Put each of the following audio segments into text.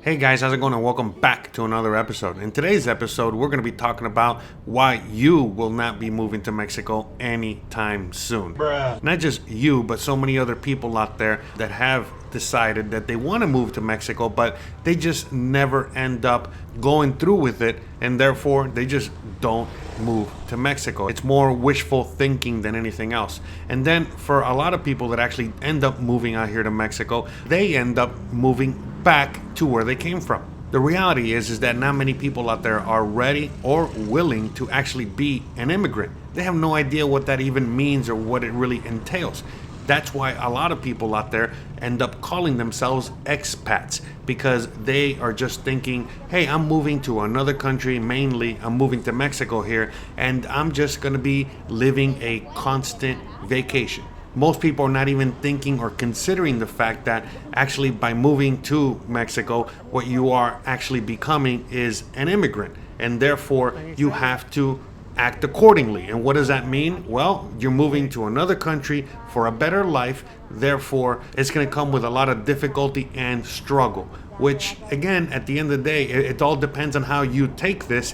Hey guys, how's it going? And welcome back to another episode. In today's episode, we're going to be talking about why you will not be moving to Mexico anytime soon. Not just you, but so many other people out there that have decided that they want to move to Mexico, but they just never end up going through with it, and therefore they just don't move to Mexico. It's more wishful thinking than anything else. And then for a lot of people that actually end up moving out here to Mexico, they end up moving back to where they came from. The reality is that not many people out there are ready or willing to actually be an immigrant. They have no idea what that even means or what it really entails. That's why a lot of people out there end up calling themselves expats, because they are just thinking, hey, I'm moving to another country, mainly I'm moving to Mexico here, and I'm just going to be living a constant vacation. Most people are not even thinking or considering the fact that actually by moving to Mexico, what you are actually becoming is an immigrant, and therefore you have to act accordingly. And what does that mean? Well, you're moving to another country for a better life. Therefore, it's going to come with a lot of difficulty and struggle, which again, at the end of the day, it all depends on how you take this.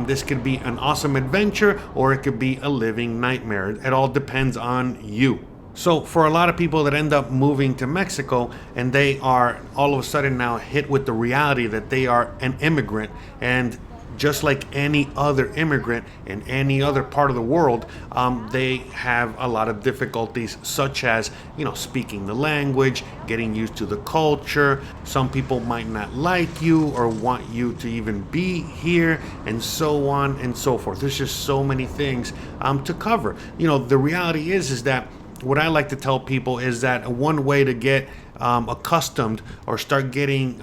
This could be an awesome adventure, or it could be a living nightmare. It all depends on you. So for a lot of people that end up moving to Mexico and they are all of a sudden now hit with the reality that they are an immigrant, and just like any other immigrant in any other part of the world, they have a lot of difficulties, such as, speaking the language, getting used to the culture. Some people might not like you or want you to even be here, and so on and so forth. There's just so many things to cover. The reality is that what I like to tell people is that one way to get accustomed or start getting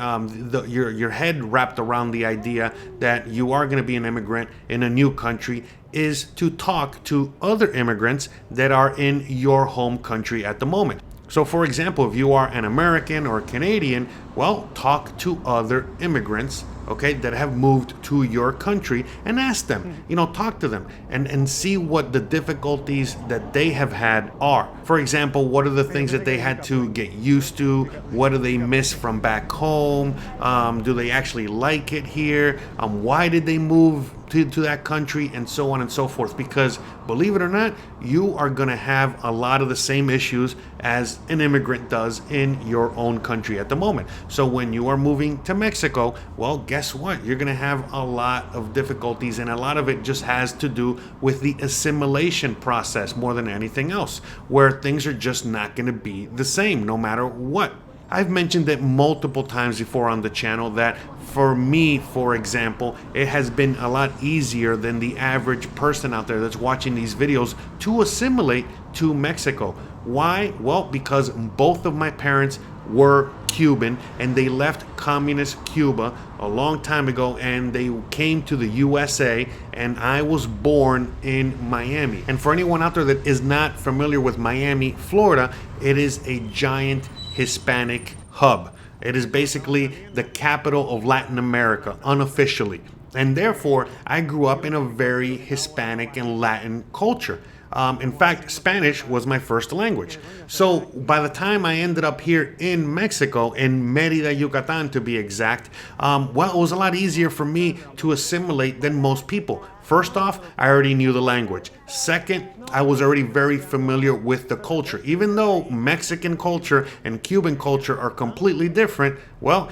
your head wrapped around the idea that you are going to be an immigrant in a new country is to talk to other immigrants that are in your home country at the moment. So for example, if you are an American or a Canadian, well, talk to other immigrants, okay, that have moved to your country, and ask them, talk to them and see what the difficulties that they have had are. For example, what are the things that they had to get used to? What do they miss from back home? Do they actually like it here? Why did they move to that country, and so on and so forth? Because believe it or not, you are going to have a lot of the same issues as an immigrant does in your own country at the moment. So when you are moving to Mexico, well, guess what? You're going to have a lot of difficulties, and a lot of it just has to do with the assimilation process more than anything else, where things are just not going to be the same no matter what. I've mentioned it multiple times before on the channel that for me, for example, it has been a lot easier than the average person out there that's watching these videos to assimilate to Mexico. Why? Well, because both of my parents were Cuban, and they left communist Cuba a long time ago, and they came to the USA, and I was born in Miami. And for anyone out there that is not familiar with Miami, Florida, it is a giant Hispanic hub. It is basically the capital of Latin America, unofficially. And therefore, I grew up in a very Hispanic and Latin culture. In fact, Spanish was my first language. So by the time I ended up here in Mexico, in Mérida, Yucatan to be exact, well, it was a lot easier for me to assimilate than most people. First off, I already knew the language. Second, I was already very familiar with the culture. Even though Mexican culture and Cuban culture are completely different, well,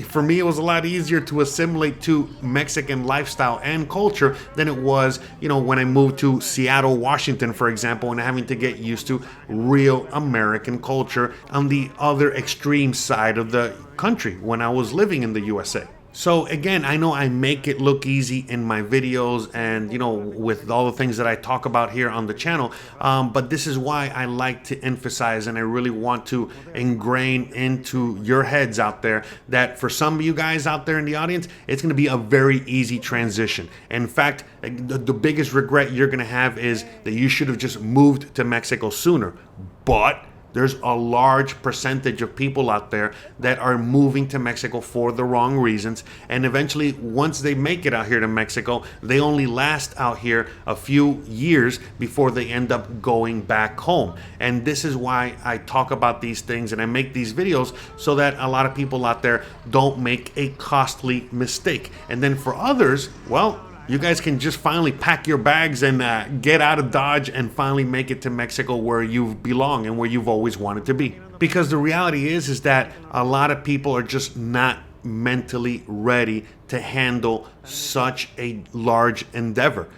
for me, it was a lot easier to assimilate to Mexican lifestyle and culture than it was, when I moved to Seattle, Washington, for example, and having to get used to real American culture on the other extreme side of the country when I was living in the USA. So again, I know I make it look easy in my videos and, with all the things that I talk about here on the channel, but this is why I like to emphasize, and I really want to ingrain into your heads out there, that for some of you guys out there in the audience, it's going to be a very easy transition. In fact, the biggest regret you're going to have is that you should have just moved to Mexico sooner. But there's a large percentage of people out there that are moving to Mexico for the wrong reasons. And eventually, once they make it out here to Mexico, they only last out here a few years before they end up going back home. And this is why I talk about these things and I make these videos, so that a lot of people out there don't make a costly mistake. And then for others, well, you guys can just finally pack your bags and get out of Dodge and finally make it to Mexico, where you belong and where you've always wanted to be. Because the reality is that a lot of people are just not mentally ready to handle such a large endeavor.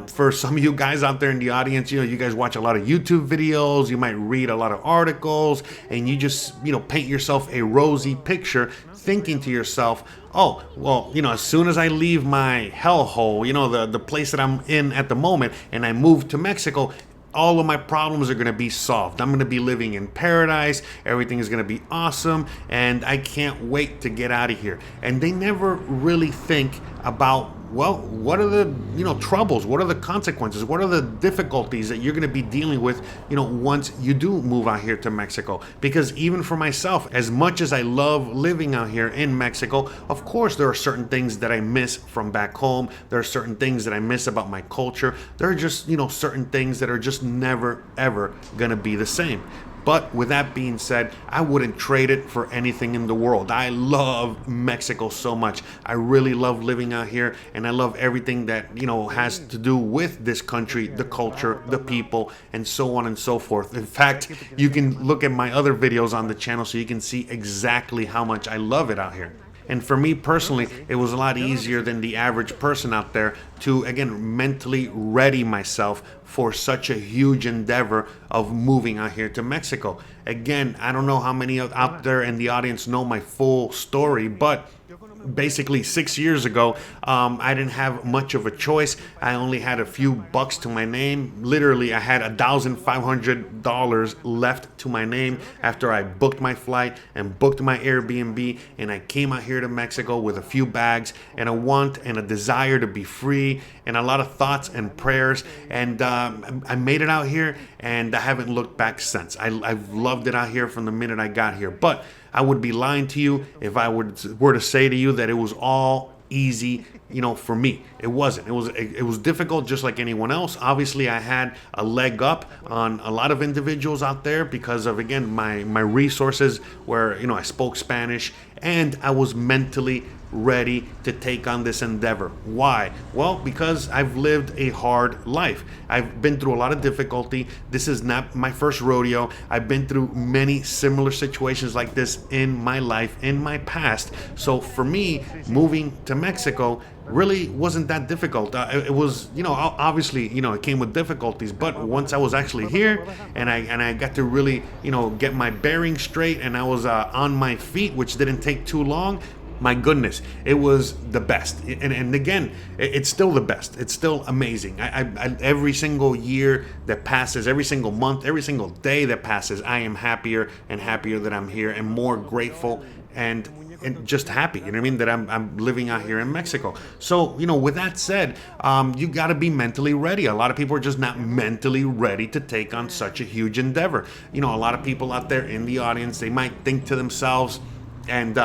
For some of you guys out there in the audience, you guys watch a lot of YouTube videos, you might read a lot of articles, and you just, paint yourself a rosy picture, thinking to yourself, oh, well, as soon as I leave my hellhole, the place that I'm in at the moment, and I move to Mexico, all of my problems are going to be solved. I'm going to be living in paradise. Everything is going to be awesome. And I can't wait to get out of here. And they never really think about, well, what are the, troubles? What are the consequences? What are the difficulties that you're going to be dealing with, once you do move out here to Mexico? Because even for myself, as much as I love living out here in Mexico, of course, there are certain things that I miss from back home. There are certain things that I miss about my culture. There are just, certain things that are just never, ever going to be the same. But with that being said, I wouldn't trade it for anything in the world. I love Mexico so much. I really love living out here, and I love everything that, has to do with this country, the culture, the people, and so on and so forth. In fact, you can look at my other videos on the channel so you can see exactly how much I love it out here. And for me personally, it was a lot easier than the average person out there to, again, mentally ready myself for such a huge endeavor of moving out here to Mexico. Again, I don't know how many out there in the audience know my full story, but basically 6 years ago, I didn't have much of a choice. I only had a few bucks to my name. Literally, I had $1,500 left to my name after I booked my flight and booked my Airbnb, and I came out here to Mexico with a few bags and a want and a desire to be free and a lot of thoughts and prayers, and I made it out here, and I haven't looked back since. I've loved it out here from the minute I got here. But I would be lying to you if I were to say to you that it was all easy, for me. It wasn't. It was difficult, just like anyone else. Obviously, I had a leg up on a lot of individuals out there because of, again, my resources, where I spoke Spanish and I was mentally ready to take on this endeavor. Why? Well, because I've lived a hard life. I've been through a lot of difficulty. This is not my first rodeo. I've been through many similar situations like this in my life, in my past. So for me, moving to Mexico really wasn't that difficult. It was, obviously, it came with difficulties, but once I was actually here and I got to really, get my bearings straight, and I was on my feet, which didn't take too long, my goodness, it was the best. And again, it's still the best. It's still amazing. I every single year that passes, every single month, every single day that passes, I am happier and happier that I'm here, and more grateful and just happy, that I'm living out here in Mexico. So, with that said, you got to be mentally ready. A lot of people are just not mentally ready to take on such a huge endeavor. A lot of people out there in the audience, they might think to themselves, and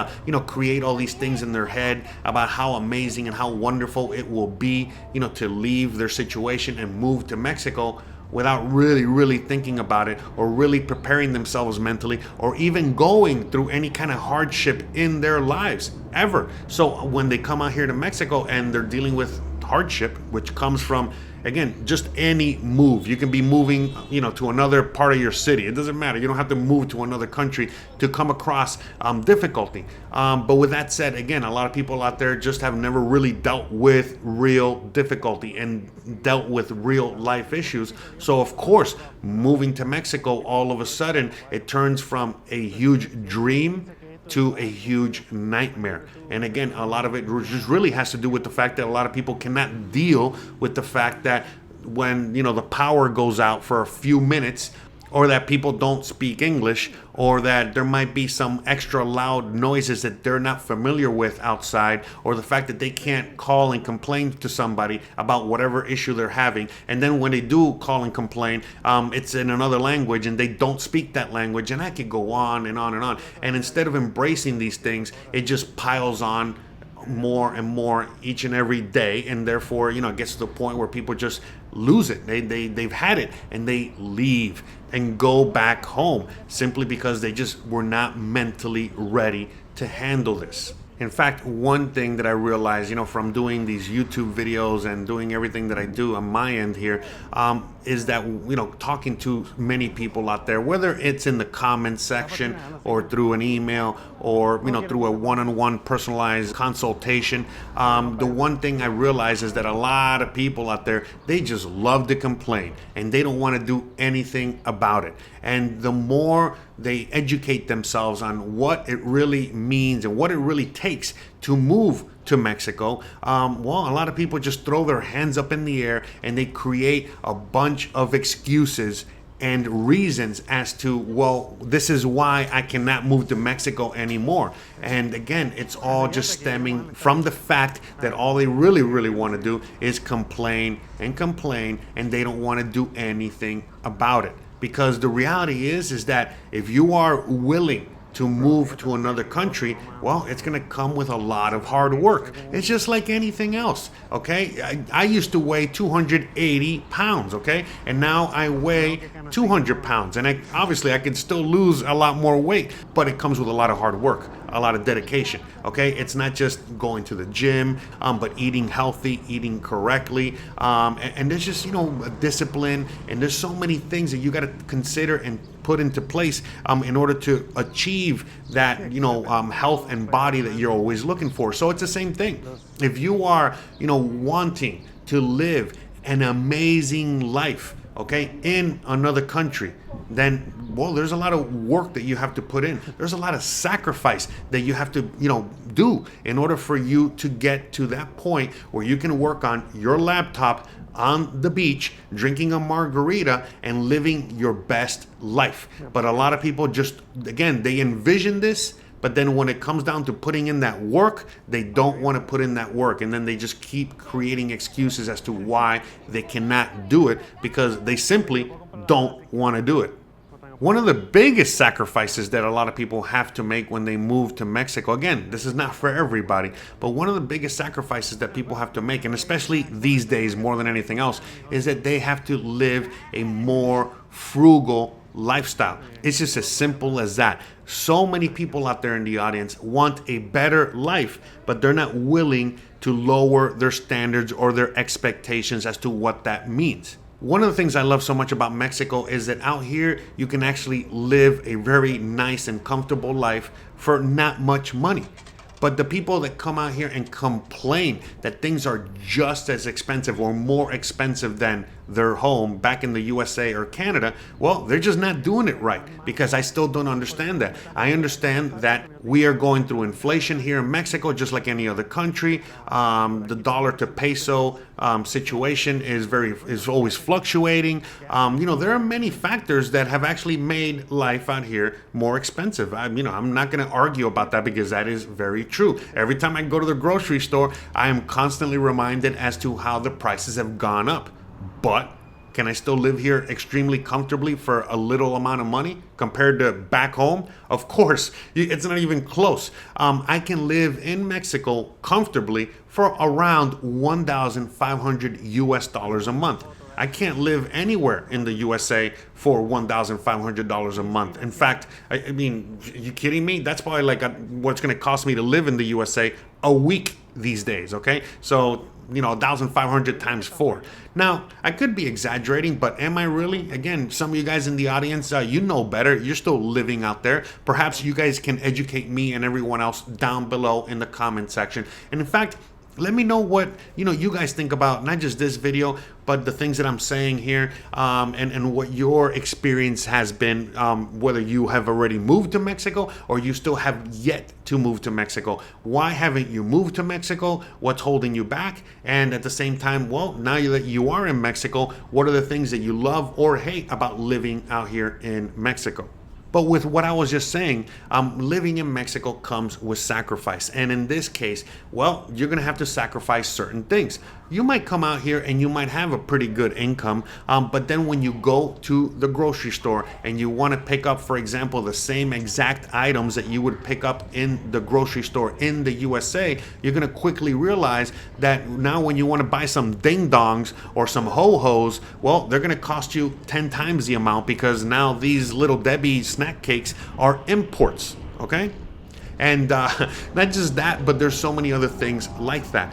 create all these things in their head about how amazing and how wonderful it will be, to leave their situation and move to Mexico, without really thinking about it, or really preparing themselves mentally, or even going through any kind of hardship in their lives ever. So when they come out here to Mexico and they're dealing with hardship, which comes from, again, just any move. You can be moving, to another part of your city. It doesn't matter. You don't have to move to another country to come across difficulty. But with that said, again, a lot of people out there just have never really dealt with real difficulty and dealt with real life issues. So of course, moving to Mexico, all of a sudden, it turns from a huge dream to a huge nightmare. And again, a lot of it just really has to do with the fact that a lot of people cannot deal with the fact that when the power goes out for a few minutes, or that people don't speak English, or that there might be some extra loud noises that they're not familiar with outside, or the fact that they can't call and complain to somebody about whatever issue they're having. And then when they do call and complain, it's in another language and they don't speak that language. And I could go on and on and on. And instead of embracing these things, it just piles on more and more each and every day, and therefore it gets to the point where people just lose it. They've had it and they leave and go back home simply because they just were not mentally ready to handle this. In fact, one thing that I realized, from doing these YouTube videos and doing everything that I do on my end here, is that, talking to many people out there, whether it's in the comment section or through an email or, through a one-on-one personalized consultation, the one thing I realize is that a lot of people out there, they just love to complain and they don't want to do anything about it. And the more they educate themselves on what it really means and what it really takes to move to Mexico, a lot of people just throw their hands up in the air and they create a bunch of excuses and reasons as to, this is why I cannot move to Mexico anymore. And again, it's all just stemming from the fact that all they really, really want to do is complain, and they don't want to do anything about it. Because the reality is that if you are willing to move to another country, it's going to come with a lot of hard work. It's just like anything else, okay? I used to weigh 280 pounds, okay? And now I weigh 200 pounds. And I could still lose a lot more weight, but it comes with a lot of hard work, a lot of dedication, okay? It's not just going to the gym, but eating healthy, eating correctly. And there's just, a discipline, and there's so many things that you got to consider and put into place in order to achieve that, health and body that you're always looking for. So it's the same thing. If you are, wanting to live an amazing life, okay, in another country, then, there's a lot of work that you have to put in. There's a lot of sacrifice that you have to, do in order for you to get to that point where you can work on your laptop on the beach, drinking a margarita and living your best life. But a lot of people just, again, they envision this, but then when it comes down to putting in that work, they don't want to put in that work. And then they just keep creating excuses as to why they cannot do it, because they simply don't want to do it. One of the biggest sacrifices that a lot of people have to make when they move to Mexico, again, this is not for everybody, but one of the biggest sacrifices that people have to make, and especially these days more than anything else, is that they have to live a more frugal lifestyle. It's just as simple as that. So many people out there in the audience want a better life, but they're not willing to lower their standards or their expectations as to what that means. One of the things I love so much about Mexico is that out here you can actually live a very nice and comfortable life for not much money. But the people that come out here and complain that things are just as expensive or more expensive than their home back in the USA or Canada, they're just not doing it right, because I still don't understand that. I understand that we are going through inflation here in Mexico just like any other country. The dollar to peso situation is always fluctuating. There are many factors that have actually made life out here more expensive. I'm not going to argue about that, because that is very true. Every time I go to the grocery store, I am constantly reminded as to how the prices have gone up. But can I still live here extremely comfortably for a little amount of money compared to back home? Of course, it's not even close. I can live in Mexico comfortably for around $1,500 US a month. I can't live anywhere in the USA for $1,500 a month. In fact, I mean, are you kidding me? That's probably like what's going to cost me to live in the USA a week these days, okay? So, 1,500 times 4. Now, I could be exaggerating, but am I really? Again, some of you guys in the audience, you know better. You're still living out there. Perhaps you guys can educate me and everyone else down below in the comment section. And in fact, Let me know what you guys think about not just this video, but the things that I'm saying here, and what your experience has been, whether you have already moved to Mexico or you still have yet to move to Mexico. Why haven't you moved to Mexico? What's holding you back? And at the same time, well, now that you are in Mexico, what are the things that you love or hate about living out here in Mexico? But with what I was just saying, living in Mexico comes with sacrifice. And in this case, well, you're going to have to sacrifice certain things. You might come out here and you might have a pretty good income, but then when you go to the grocery store and you want to pick up, for example, the same exact items that you would pick up in the grocery store in the USA, you're going to quickly realize that now when you want to buy some ding-dongs or some ho-hos, well, they're going to cost you 10 times the amount because now these Little Debbie snack cakes are imports, okay? And not just that, but there's so many other things like that,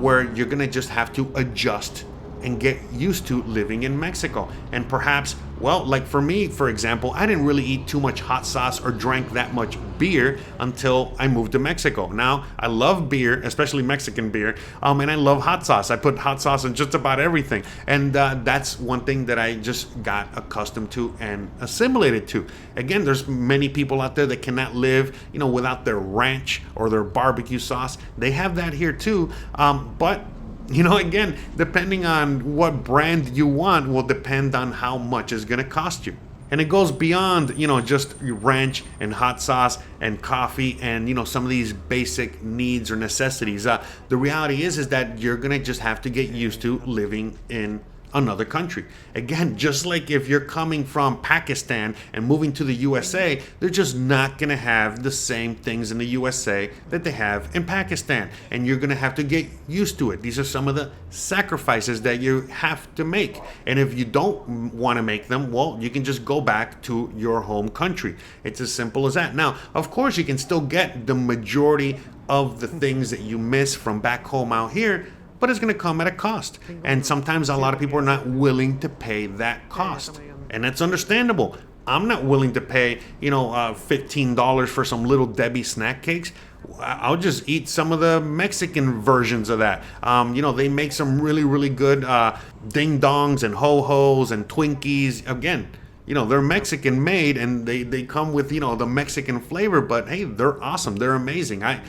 where you're gonna just have to adjust and get used to living in Mexico. And perhaps, well, like for me, for example, I didn't really eat too much hot sauce or drank that much beer until I moved to Mexico. Now, I love beer, especially Mexican beer, and I love hot sauce. I put hot sauce in just about everything. And that's one thing that I just got accustomed to and assimilated to. Again, there's many people out there that cannot live, without their ranch or their barbecue sauce. They have that here too, but again, depending on what brand you want will depend on how much it's going to cost you. And it goes beyond, just ranch and hot sauce and coffee and, some of these basic needs or necessities. The reality is that you're going to just have to get used to living in another country. Again, just like if you're coming from Pakistan and moving to the USA, they're just not going to have the same things in the USA that they have in Pakistan. And you're going to have to get used to it. These are some of the sacrifices that you have to make. And if you don't want to make them, well, you can just go back to your home country. It's as simple as that. Now, of course, you can still get the majority of the things that you miss from back home out here, but it's going to come at a cost. And sometimes a lot of people are not willing to pay that cost. And that's understandable. I'm not willing to pay, $15 for some Little Debbie snack cakes. I'll just eat some of the Mexican versions of that. They make some really, really good ding-dongs and ho-hos and Twinkies. Again, they're Mexican made and they come with, the Mexican flavor, but hey, they're awesome. They're amazing. I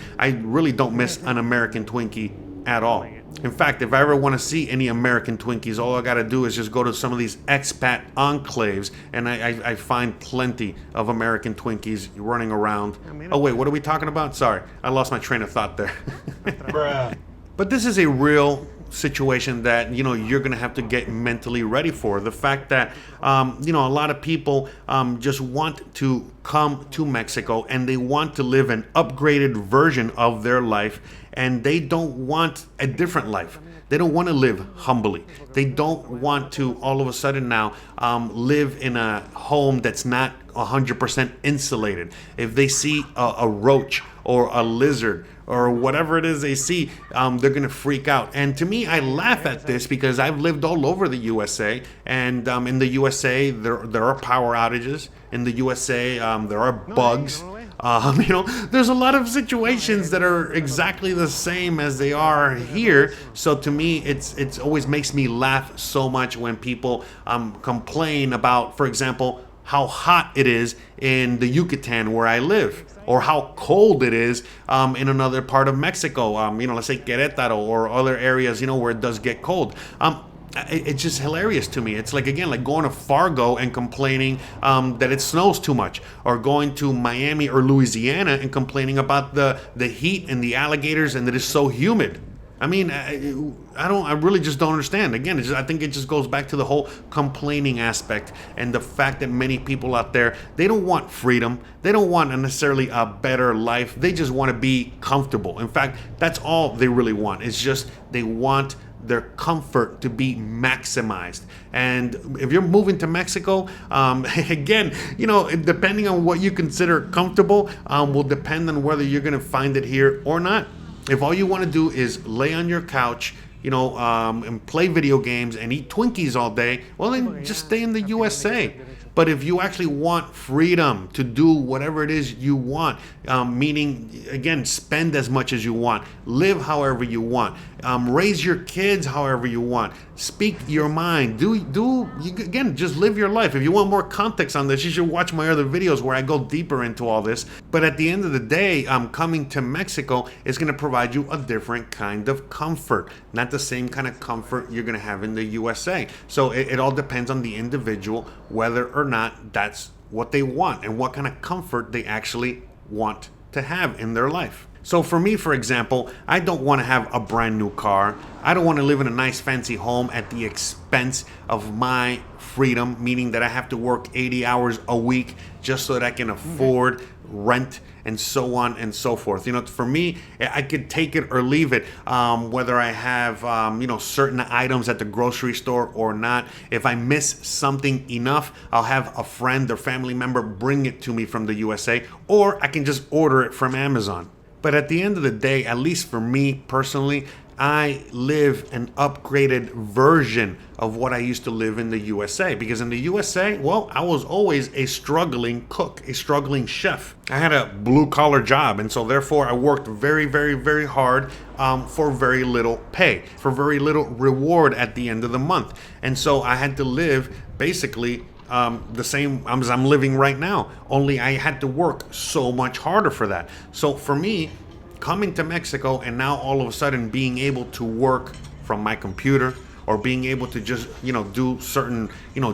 really don't miss an American Twinkie at all. In fact, if I ever want to see any American Twinkies, all I got to do is just go to some of these expat enclaves, and I find plenty of American Twinkies running around. Oh, wait, what are we talking about? Sorry, I lost my train of thought there. But this is a real situation that you're gonna have to get mentally ready for. The fact that a lot of people just want to come to Mexico and they want to live an upgraded version of their life, and they don't want a different life. They don't want to live humbly. They don't want to all of a sudden now live in a home that's not 100% insulated. If they see a roach or a lizard or whatever it is they see, they're going to freak out. And to me, I laugh at this because I've lived all over the USA. And in the USA, there are power outages. In the USA, there are bugs. There's a lot of situations that are exactly the same as they are here. So to me, it's always makes me laugh so much when people complain about, for example, how hot it is in the Yucatan where I live, or how cold it is in another part of Mexico. Let's say Querétaro or other areas, where it does get cold. It's just hilarious to me. It's like, again, like going to Fargo and complaining that it snows too much, or going to Miami or Louisiana and complaining about the heat and the alligators and that it's so humid. I mean, I really just don't understand. Again, I think it just goes back to the whole complaining aspect and the fact that many people out there, they don't want freedom. They don't want necessarily a better life. They just want to be comfortable. In fact, that's all they really want. It's just they want their comfort to be maximized. And if you're moving to Mexico, again, depending on what you consider comfortable, will depend on whether you're going to find it here or not. If all you want to do is lay on your couch, and play video games and eat Twinkies all day, well, then just stay in the USA. But if you actually want freedom to do whatever it is you want, meaning, again, spend as much as you want, live however you want, raise your kids however you want, speak your mind, again, just live your life. If you want more context on this, you should watch my other videos where I go deeper into all this. But at the end of the day, coming to Mexico is going to provide you a different kind of comfort, not the same kind of comfort you're going to have in the USA. So it all depends on the individual, whether or not that's what they want and what kind of comfort they actually want to have in their life. So for me, for example, I don't want to have a brand new car. I don't want to live in a nice fancy home at the expense of my freedom, meaning that I have to work 80 hours a week just so that I can afford rent and so on and so forth. For me, I could take it or leave it, whether I have, certain items at the grocery store or not. If I miss something enough, I'll have a friend or family member bring it to me from the USA, or I can just order it from Amazon. But at the end of the day, at least for me personally, I live an upgraded version of what I used to live in the USA. Because in the USA, well, I was always a struggling cook, a struggling chef. I had a blue-collar job, and so therefore I worked very, very, very hard for very little pay, for very little reward at the end of the month. And so I had to live basically the same as I'm living right now, only I had to work so much harder for that. So for me, coming to Mexico and now all of a sudden being able to work from my computer, or being able to just, do certain,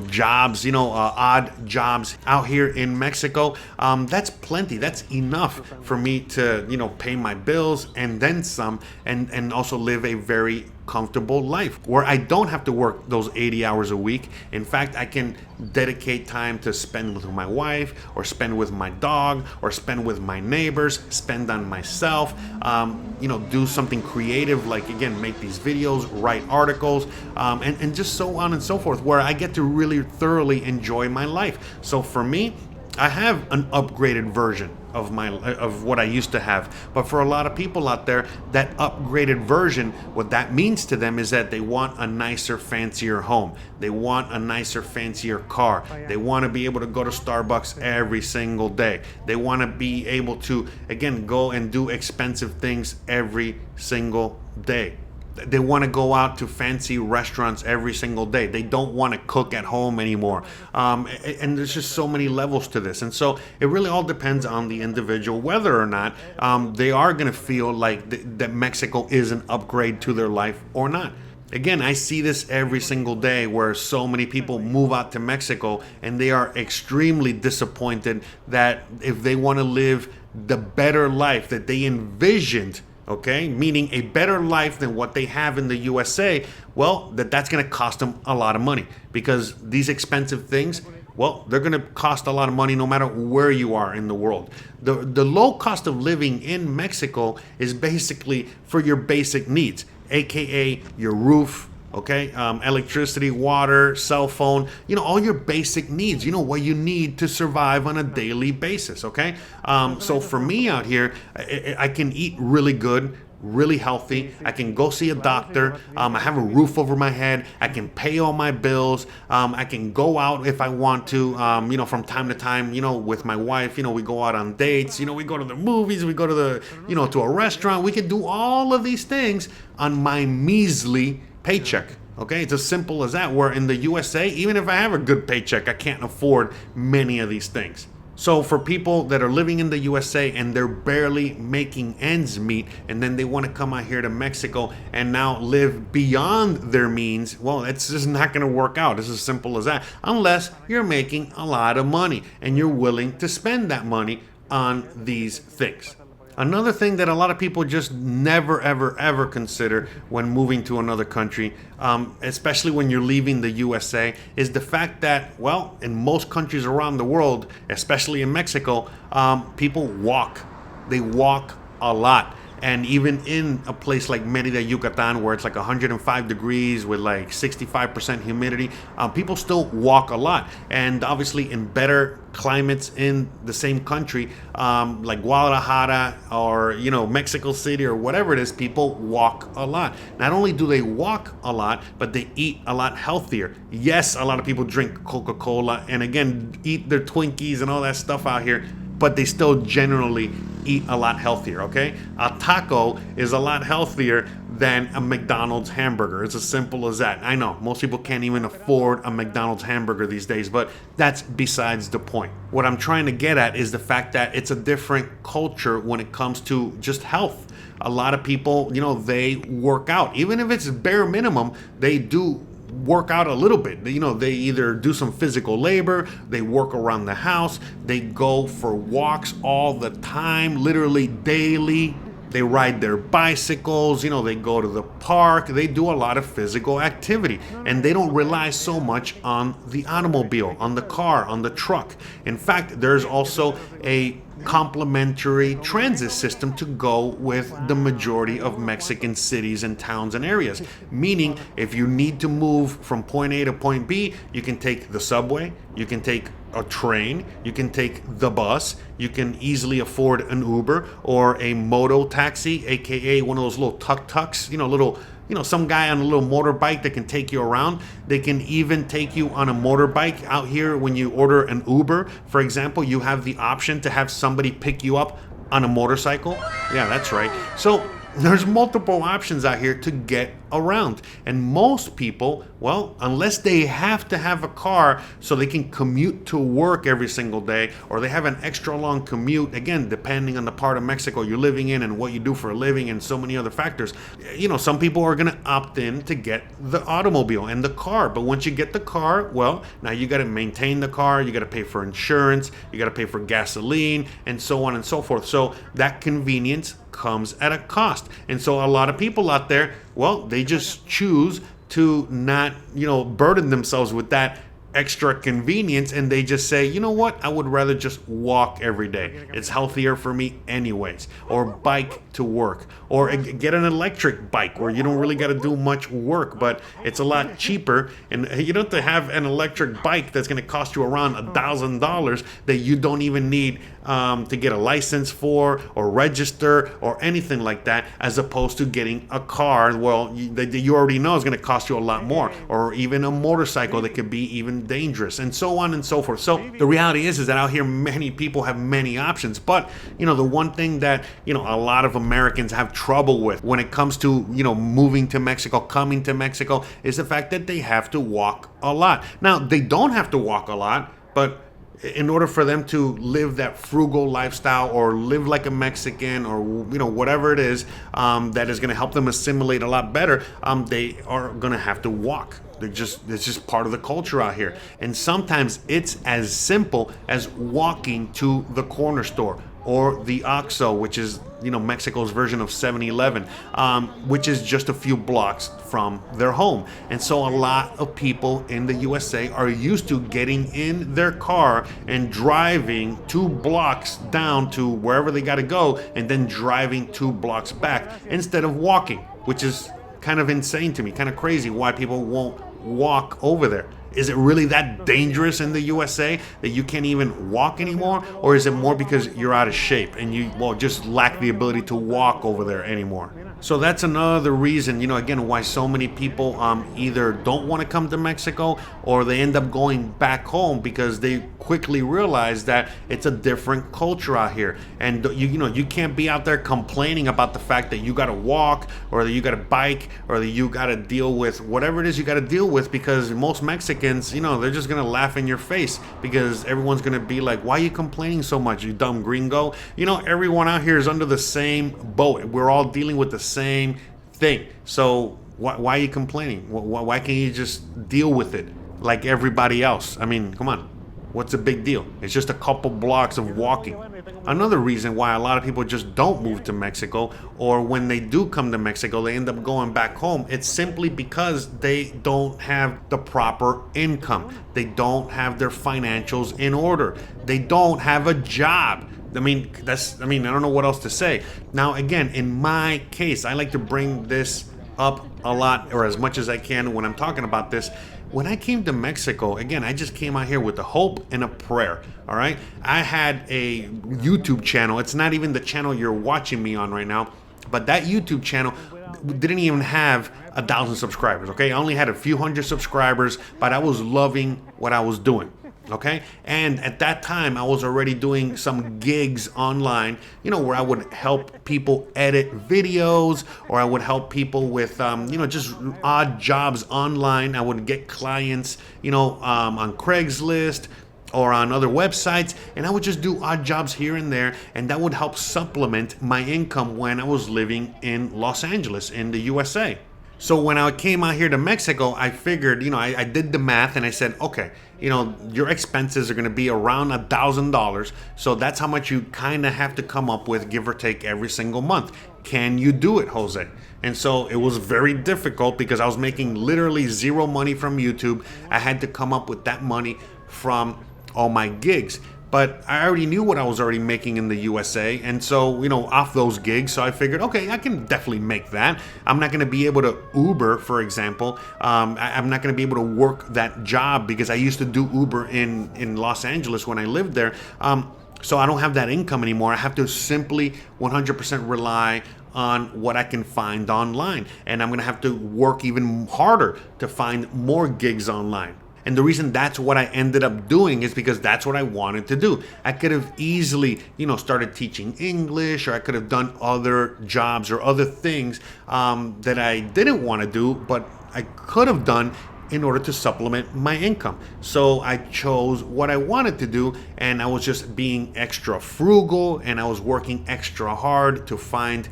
jobs, odd jobs out here in Mexico, that's plenty. That's enough for me to, pay my bills and then some, and also live a very comfortable life where I don't have to work those 80 hours a week. In fact, I can dedicate time to spend with my wife, or spend with my dog, or spend with my neighbors, spend on myself, do something creative, like, again, make these videos, write articles, and just so on and so forth, where I get to really thoroughly enjoy my life. So for me, I have an upgraded version of what I used to have. But for a lot of people out there, that upgraded version, what that means to them is that they want a nicer, fancier home. They want a nicer, fancier car. They want to be able to go to Starbucks every single day. They want to be able to, again, go and do expensive things every single day. They want to go out to fancy restaurants every single day. They don't want to cook at home anymore. And there's just so many levels to this. And so it really all depends on the individual, whether or not they are going to feel like that Mexico is an upgrade to their life or not. Again, I see this every single day where so many people move out to Mexico and they are extremely disappointed that if they want to live the better life that they envisioned, okay, meaning a better life than what they have in the USA, well, that's going to cost them a lot of money, because these expensive things, well, they're going to cost a lot of money no matter where you are in the world. The low cost of living in Mexico is basically for your basic needs, aka your roof, okay, electricity, water, cell phone, all your basic needs, what you need to survive on a daily basis, okay? So for me out here, I can eat really good, really healthy. I can go see a doctor. I have a roof over my head. I can pay all my bills. I can go out if I want to, from time to time, with my wife, we go out on dates, we go to the movies, we go to to a restaurant. We can do all of these things on my measly paycheck. Okay, it's as simple as that. Where in the USA, even if I have a good paycheck, I can't afford many of these things. So for people that are living in the USA and they're barely making ends meet, and then they want to come out here to Mexico and now live beyond their means, well, it's just not going to work out. It's as simple as that, unless you're making a lot of money and you're willing to spend that money on these things. Another thing that a lot of people just never, ever, ever consider when moving to another country, especially when you're leaving the USA, is the fact that, well, in most countries around the world, especially in Mexico, people walk. They walk a lot. And even in a place like Merida, Yucatan, where it's like 105 degrees with like 65% humidity, people still walk a lot. And obviously in better climates in the same country, like Guadalajara or, Mexico City or whatever it is, people walk a lot. Not only do they walk a lot, but they eat a lot healthier. Yes, a lot of people drink Coca-Cola and again, eat their Twinkies and all that stuff out here, but they still generally eat a lot healthier, okay? A taco is a lot healthier than a McDonald's hamburger. It's as simple as that. I know, most people can't even afford a McDonald's hamburger these days, but that's besides the point. What I'm trying to get at is the fact that it's a different culture when it comes to just health. A lot of people, they work out. Even if it's bare minimum, they do work out a little bit. They either do some physical labor, they work around the house, they go for walks all the time, literally daily. They ride their bicycles, they go to the park, they do a lot of physical activity, and they don't rely so much on the automobile, on the car, on the truck. In fact, there's also a complementary transit system to go with the majority of Mexican cities and towns and areas. Meaning, if you need to move from point A to point B, you can take the subway, you can take a train, you can take the bus, you can easily afford an Uber or a moto taxi, aka one of those little tuk-tuks, some guy on a little motorbike that can take you around. They can even take you on a motorbike out here. When you order an Uber, for example, you have the option to have somebody pick you up on a motorcycle. Yeah, that's right. So there's multiple options out here to get around. And most people, well, unless they have to have a car so they can commute to work every single day, or they have an extra long commute, again, depending on the part of Mexico you're living in and what you do for a living and so many other factors, some people are going to opt in to get the automobile and the car. But once you get the car, well, now you got to maintain the car, you got to pay for insurance, you got to pay for gasoline, and so on and so forth. So that convenience comes at a cost. And so a lot of people out there, well, they just choose to not, burden themselves with that extra convenience, and they just say, you know what, I would rather just walk every day. It's healthier for me anyways. Or bike to work, or get an electric bike where you don't really got to do much work, but it's a lot cheaper, and you don't have to have an electric bike that's going to cost you around $1,000 that you don't even need to get a license for or register or anything like that, as opposed to getting a car, well, that you already know is going to cost you a lot more, or even a motorcycle that could be even dangerous, and so on and so forth. So the reality is that out here many people have many options, but the one thing that a lot of Americans have trouble with when it comes to moving to Mexico, coming to Mexico, is the fact that they have to walk a lot. Now, they don't have to walk a lot, but in order for them to live that frugal lifestyle or live like a Mexican, or whatever it is that is going to help them assimilate a lot better, they are going to have to walk. It's just part of the culture out here. And sometimes it's as simple as walking to the corner store or the OXXO, which is Mexico's version of 7-Eleven, which is just a few blocks from their home. And so a lot of people in the USA are used to getting in their car and driving 2 blocks down to wherever they got to go, and then driving 2 blocks back instead of walking, which is kind of insane to me, kind of crazy why people won't walk over there. Is it really that dangerous in the USA that you can't even walk anymore? Or is it more because you're out of shape and you just lack the ability to walk over there anymore? So that's another reason, again, why so many people either don't want to come to Mexico, or they end up going back home because they quickly realize that it's a different culture out here. And you can't be out there complaining about the fact that you got to walk, or that you got to bike, or that you got to deal with whatever it is you got to deal with, because most Mexicans, they're just going to laugh in your face, because everyone's going to be like, why are you complaining so much, you dumb gringo? Everyone out here is under the same boat. We're all dealing with the same thing. So why are you complaining? Why can't you just deal with it like everybody else? I mean, come on. What's the big deal? It's just a couple blocks of walking. Another reason why a lot of people just don't move to Mexico, or when they do come to Mexico, they end up going back home. It's simply because they don't have the proper income. They don't have their financials in order. They don't have a job. I don't know what else to say. Now, again, in my case, I like to bring this up a lot, or as much as I can when I'm talking about this. When I came to Mexico, again, I just came out here with a hope and a prayer. All right. I had a YouTube channel. It's not even the channel you're watching me on right now, but that YouTube channel didn't even have 1,000 subscribers. Okay. I only had a few hundred subscribers, but I was loving what I was doing. Okay. And at that time, I was already doing some gigs online, where I would help people edit videos, or I would help people with, just odd jobs online. I would get clients, on Craigslist or on other websites, and I would just do odd jobs here and there, and that would help supplement my income when I was living in Los Angeles in the USA. So when I came out here to Mexico, I figured, I did the math and I said, okay, your expenses are going to be around $1,000. So that's how much you kind of have to come up with, give or take, every single month. Can you do it, Jose? And so it was very difficult because I was making literally zero money from YouTube. I had to come up with that money from all my gigs. But I already knew what I was already making in the USA. And so, off those gigs. So I figured, okay, I can definitely make that. I'm not going to be able to Uber, for example. I'm not going to be able to work that job because I used to do Uber in Los Angeles when I lived there. So I don't have that income anymore. I have to simply 100% rely on what I can find online. And I'm going to have to work even harder to find more gigs online. And the reason that's what I ended up doing is because that's what I wanted to do. I could have easily, started teaching English, or I could have done other jobs or other things that I didn't want to do, but I could have done in order to supplement my income. So I chose what I wanted to do, and I was just being extra frugal, and I was working extra hard to find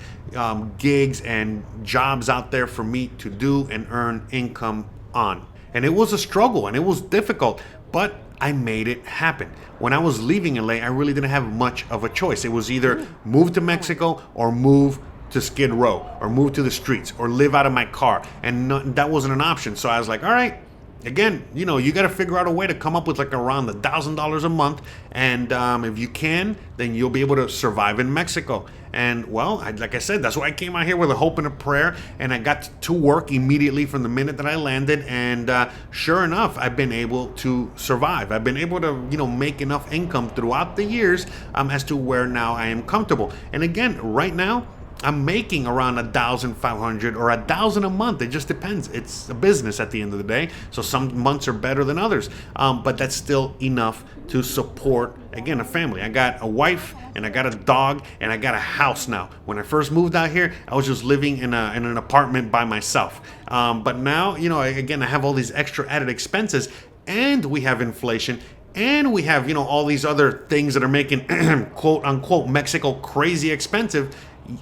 gigs and jobs out there for me to do and earn income on. And it was a struggle and it was difficult, but I made it happen. When I was leaving LA, I really didn't have much of a choice. It was either move to Mexico or move to Skid Row or move to the streets or live out of my car. And that wasn't an option. So I was like, all right, again, you got to figure out a way to come up with like around $1,000 a month. And if you can, then you'll be able to survive in Mexico. And well, like I said, that's why I came out here with a hope and a prayer. And I got to work immediately from the minute that I landed. And sure enough, I've been able to survive. I've been able to, make enough income throughout the years as to where now I am comfortable. And again, right now, I'm making around 1,500 or 1,000 a month. It just depends. It's a business at the end of the day. So some months are better than others. But that's still enough to support, again, a family. I got a wife and I got a dog and I got a house now. When I first moved out here, I was just living in an apartment by myself. But now, again, I have all these extra added expenses, and we have inflation. And we have, all these other things that are making, quote unquote, Mexico crazy expensive.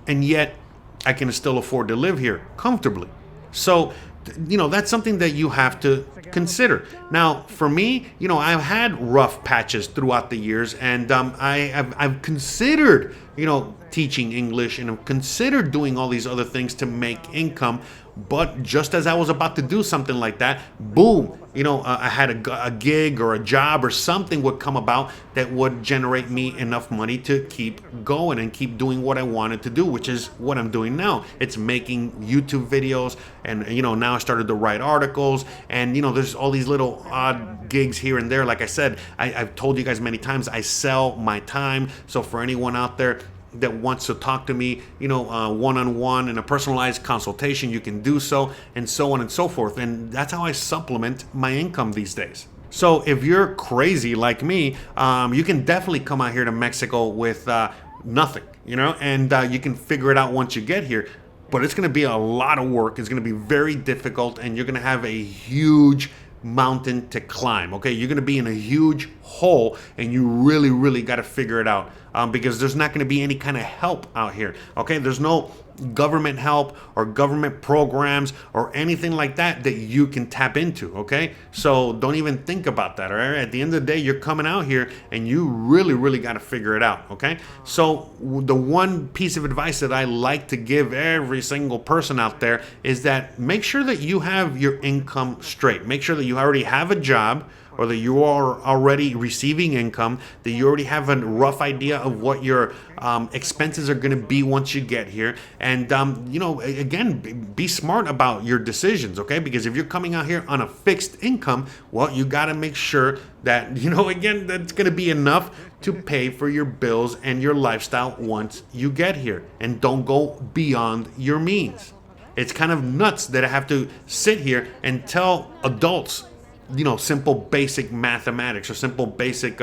And yet I can still afford to live here comfortably. So, that's something that you have to consider. Now, for me, I've had rough patches throughout the years, and I've considered, teaching English, and I've considered doing all these other things to make income. But just as I was about to do something like that, boom, I had a gig or a job or something would come about that would generate me enough money to keep going and keep doing what I wanted to do, which is what I'm doing now. It's making YouTube videos, and now I started to write articles, and there's all these little odd gigs here and there. Like I said, I've told you guys many times, I sell my time. So for anyone out there that wants to talk to me, one-on-one in a personalized consultation, you can do so, and so on and so forth. And that's how I supplement my income these days. So if you're crazy like me, you can definitely come out here to Mexico with nothing, and you can figure it out once you get here. But it's going to be a lot of work. It's going to be very difficult, and you're going to have a huge mountain to climb. Okay, you're going to be in a huge hole, and you really got to figure it out, because there's not going to be any kind of help out here. Okay, there's no government help or government programs or anything like that you can tap into. Okay, so don't even think about that. All right, at the end of the day, you're coming out here and you really got to figure it out. Okay, so the one piece of advice that I like to give every single person out there is that make sure that you have your income straight. Make sure that you already have a job. or that you are already receiving income, that you already have a rough idea of what your expenses are going to be once you get here. And, again, be smart about your decisions, okay? Because if you're coming out here on a fixed income, well, you got to make sure that, again, that's going to be enough to pay for your bills and your lifestyle once you get here. And don't go beyond your means. It's kind of nuts that I have to sit here and tell adults, simple basic mathematics or simple basic,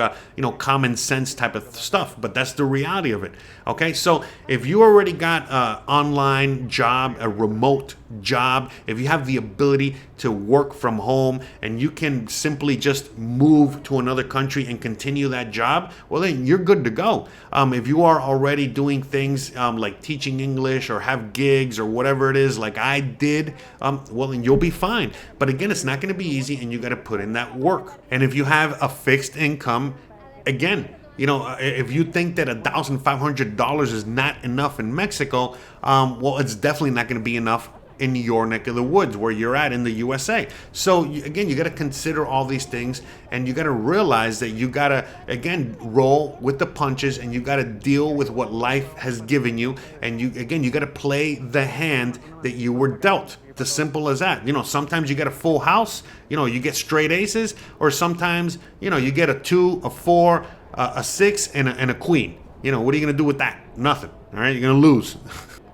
common sense type of stuff. But that's the reality of it. Okay, so if you already got an online job, a remote job, if you have the ability to work from home and you can simply just move to another country and continue that job, well, then you're good to go. If you are already doing things like teaching English or have gigs or whatever it is, like I did, well, then you'll be fine. But again, it's not going to be easy, and you got to put in that work. And if you have a fixed income, again, if you think that $1,500 is not enough in Mexico, well, it's definitely not going to be enough in your neck of the woods where you're at in the USA. So again, you got to consider all these things, and you got to realize that you got to, again, roll with the punches, and you got to deal with what life has given you. And you got to play the hand that you were dealt. It's as simple as that. Sometimes you get a full house, you get straight aces, or sometimes, you get a 2, a 4, a 6, and a queen. What are you going to do with that? Nothing. All right, you're going to lose.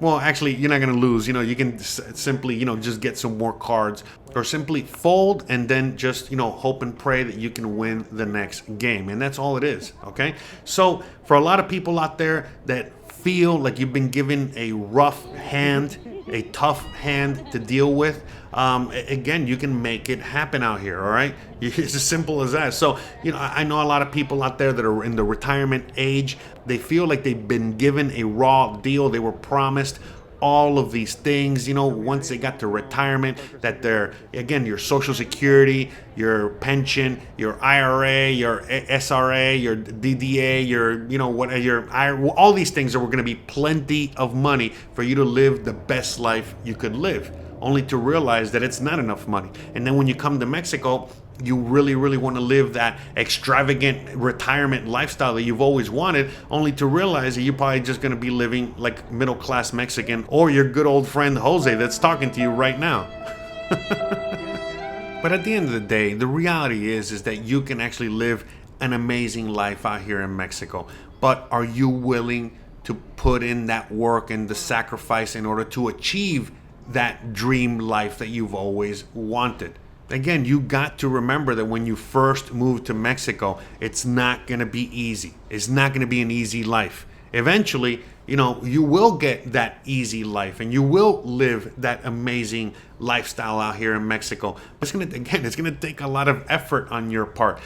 Well, actually, you're not going to lose. You can simply, just get some more cards, or simply fold and then just, hope and pray that you can win the next game. And that's all it is. Okay. So for a lot of people out there that feel like you've been given a rough hand, a tough hand to deal with, again, you can make it happen out here. All right. It's as simple as that. So, I know a lot of people out there that are in the retirement age. They feel like they've been given a raw deal. They were promised all of these things, once they got to retirement, that they're, again, your Social Security, your pension, your IRA, your SRA, your DDA, all these things that were going to be plenty of money for you to live the best life you could live, only to realize that it's not enough money. And then when you come to Mexico, you really, really want to live that extravagant retirement lifestyle that you've always wanted, only to realize that you're probably just going to be living like middle-class Mexican, or your good old friend Jose that's talking to you right now. But at the end of the day, the reality is that you can actually live an amazing life out here in Mexico. But are you willing to put in that work and the sacrifice in order to achieve that dream life that you've always wanted? Again, you got to remember that when you first move to Mexico, it's not going to be easy. It's not going to be an easy life. Eventually, you will get that easy life, and you will live that amazing lifestyle out here in Mexico. But it's going to take a lot of effort on your part.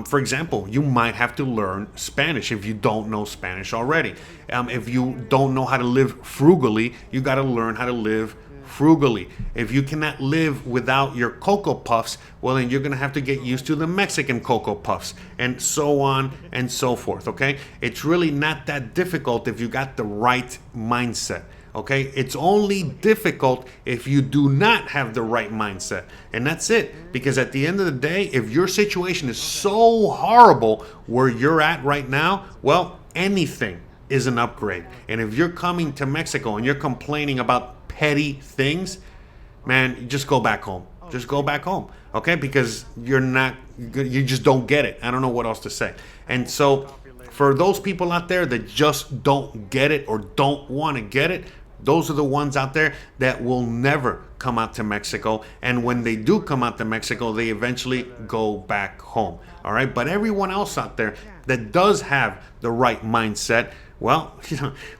For example, you might have to learn Spanish if you don't know Spanish already. If you don't know how to live frugally, you got to learn how to live frugally. If you cannot live without your Cocoa Puffs, well, then you're going to have to get used to the Mexican Cocoa Puffs, and so on and so forth, okay? It's really not that difficult if you got the right mindset, okay? It's only difficult if you do not have the right mindset, and that's it. Because at the end of the day, if your situation is so horrible where you're at right now, well, anything is an upgrade. And if you're coming to Mexico and you're complaining about petty things, man, just go back home. Just go back home, okay? Because you just don't get it. I don't know what else to say. And so for those people out there that just don't get it or don't want to get it, those are the ones out there that will never come out to Mexico. And when they do come out to Mexico, they eventually go back home, all right? But everyone else out there that does have the right mindset, well,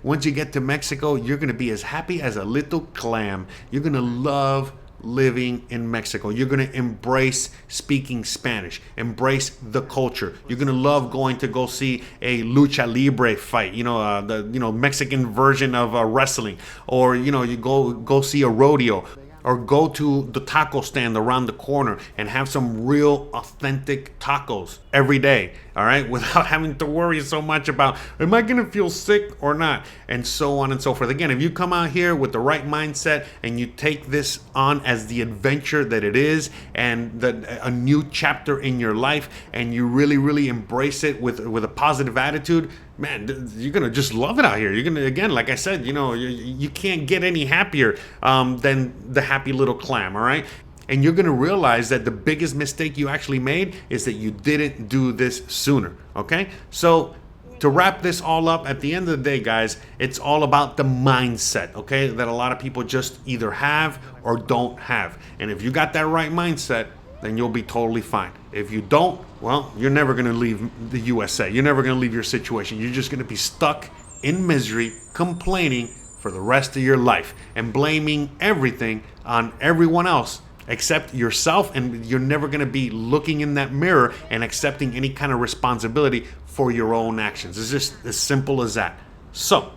once you get to Mexico, you're going to be as happy as a little clam. You're going to love living in Mexico. You're going to embrace speaking Spanish, embrace the culture. You're going to love going to go see a lucha libre fight, the Mexican version of wrestling, or you go see a rodeo. or go to the taco stand around the corner and have some real authentic tacos every day, all right, without having to worry so much about, am I gonna feel sick or not, and so on and so forth. Again, if you come out here with the right mindset and you take this on as the adventure that it is, and a new chapter in your life, and you really embrace it with a positive attitude, man, you're gonna just love it out here. You're gonna, again, like I said, you can't get any happier than the happy little clam, all right? And you're gonna realize that the biggest mistake you actually made is that you didn't do this sooner, okay? So to wrap this all up, at the end of the day, guys, it's all about the mindset, okay, that a lot of people just either have or don't have. And if you got that right mindset, then you'll be totally fine. If you don't, well, you're never gonna leave the USA. You're never gonna leave your situation. You're just gonna be stuck in misery, complaining for the rest of your life and blaming everything on everyone else except yourself, and you're never going to be looking in that mirror and accepting any kind of responsibility for your own actions. It's just as simple as that. So,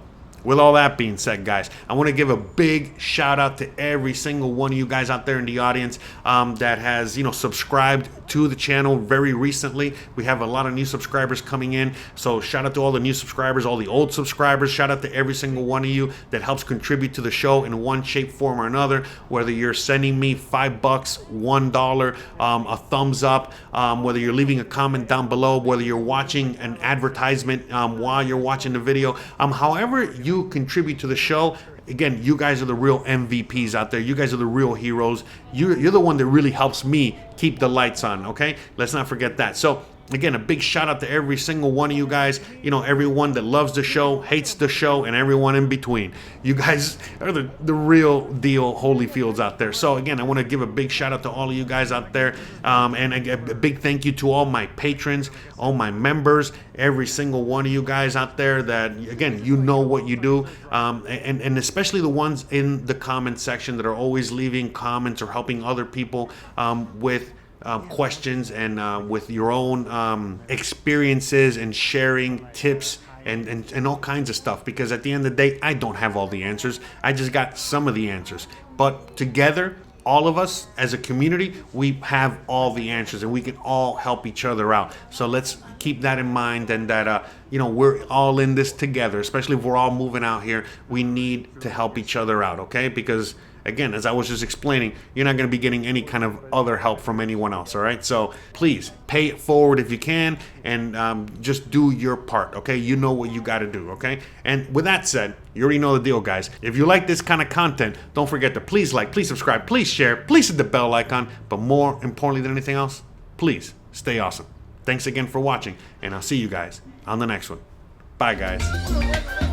with all that being said, guys, I want to give a big shout out to every single one of you guys out there in the audience that has, subscribed to the channel very recently. We have a lot of new subscribers coming in. So shout out to all the new subscribers, all the old subscribers. Shout out to every single one of you that helps contribute to the show in one shape, form, or another. Whether you're sending me $5, $1, a thumbs up, whether you're leaving a comment down below, whether you're watching an advertisement while you're watching the video, however you contribute to the show. Again, you guys are the real MVPs out there. You guys are the real heroes. You're the one that really helps me keep the lights on, okay? Let's not forget that. So, again, a big shout out to every single one of you guys. Everyone that loves the show, hates the show, and everyone in between. You guys are the real deal Holyfields out there. So, again, I want to give a big shout out to all of you guys out there. And a big thank you to all my patrons, all my members, every single one of you guys out there that, again, you know what you do. And especially the ones in the comment section that are always leaving comments or helping other people with questions and with your own experiences and sharing tips and all kinds of stuff, because at the end of the day, I don't have all the answers. I just got some of the answers, but together, all of us as a community, we have all the answers and we can all help each other out. So let's keep that in mind, and that we're all in this together. Especially if we're all moving out here, we need to help each other out, okay? Because again, as I was just explaining, you're not going to be getting any kind of other help from anyone else, all right? So please pay it forward if you can, and just do your part, okay? You know what you got to do, okay? And with that said, you already know the deal, guys. If you like this kind of content, don't forget to please like, please subscribe, please share, please hit the bell icon, but more importantly than anything else, please stay awesome. Thanks again for watching, and I'll see you guys on the next one. Bye, guys.